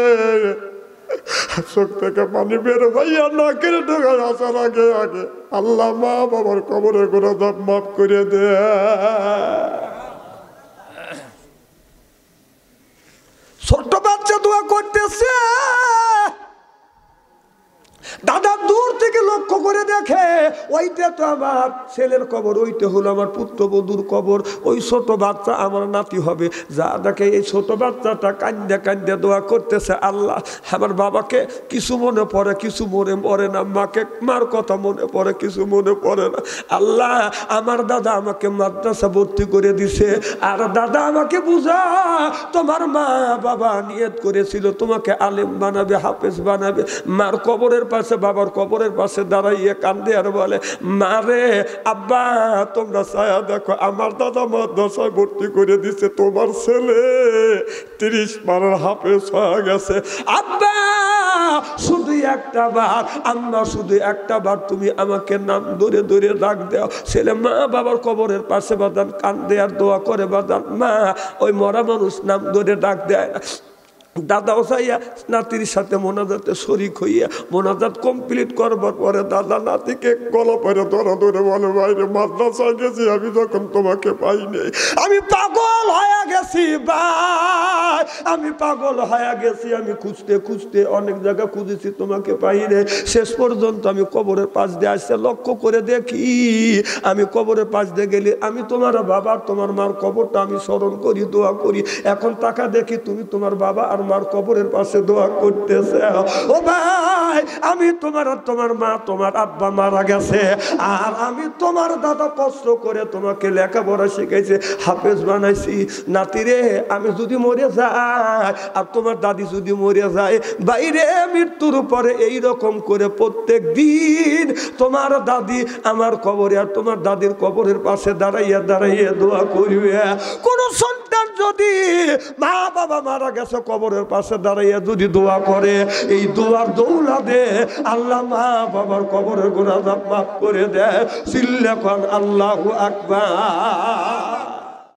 চোখ থেকে পানি বের হইয়া না করে ঢোকায় আসার আগে আগে আল্লাহ মা বাবার কবরের গুনাহ মাফ করে দে। ছোট্ট বাচ্চা দোয়া করতেছে। দাদা দূর থেকে লক্ষ্য করে দেখে ওইটা তো আমার ছেলের কবর, ওইটা হলো আমার পুত্রবধূর কবর। ওই ছোট বাচ্চা আমার নাতি হবে। যা দেখে এই ছোট বাচ্চাটা কান্দে কান্দে দোয়া করতেছে, আল্লাহ আমার বাবাকে কিছু মনে পড়ে, কিছু মনে পড়ে না। মাকে মার কথা মনে পড়ে, কিছু মনে পড়ে না। আল্লাহ আমার দাদা আমাকে মাদ্রাসা ভর্তি করে দিছে। আর দাদা আমাকে বুঝা, তোমার মা বাবা নিয়ত করেছিল তোমাকে আলেম বানাবে, হাফেজ বানাবে। মার কবরের পাশে বাবার কবরের পাশে দাঁড়াইয়ে কান্দে আর বলে, মারে আব্বা তোমরা ছায়া দেখো, আমার দাদা মাদ্রাসায় ভর্তি করে দিছে, তোমার ছেলে 30 পারার হাফেজ হয়ে গেছে। আব্বা শুধু একটা বার, আম্মা শুধু একটা বার তুমি আমাকে নাম ধরে ধরে ডাক দাও। ছেলে মা বাবার কবরের পাশে বাদান কান্দে আর দোয়া করে বাদান মা ওই মরা মানুষ নাম ধরে ডাক দেয় না। দাদাও চাইয়া নাতির সাথে মোনাজাতে শরিক হইয়া মোনাজাত কমপ্লিট করবার পরে দাদা নাতিকে গলা পরে ধরা ধরে বলে, বাইরে মাদ্রাসায় গেছি আমি যখন তোমাকে পাইনি, আমি পাগল হয়ে গেছি ভাই, আমি পাগল হয়ে গেছি। আমি খুঁজতে খুঁজতে অনেক জায়গা খুঁজেছি, তোমাকে পাইনি। শেষ পর্যন্ত আমি কবরের পাশ দিয়ে আসছে, লক্ষ্য করে দেখি আমি কবরের পাশ দিয়ে গেলি আমি তোমার বাবা তোমার মার কবরটা আমি স্মরণ করি, দোয়া করি। এখন টাকা দেখি তুমি তোমার বাবা আর মার কবরের পাশে দোয়া করতেছে। ও ভাই আমি তোমার মা তোমার আব্বা মারা গেছে, আর আমি তোমার দাদা কষ্ট করে তোমাকে লেখাপড়া শিখাইছে, হাফেজ বানাইছি। নাতিরে আমি যদি মরে যাই আর তোমার দাদি যদি মরে যায়, বাইরে মৃত্যুর পরে এইরকম করে প্রত্যেক দিন তোমার দাদি আমার কবরে আর তোমার দাদির কবরের পাশে দাঁড়াইয়া দাঁড়াইয়া দোয়া করবে। কোন সন্তান যদি মা বাবা মারা গেছে কবরের পাশে দাঁড়াইয়া যদি দোয়া করে, এই দোয়ার দৌলতে আল্লাহ মা বাবার কবরের গুনাহ মাফ করে দেয়। চিল্লা কোন আল্লাহু আকবার।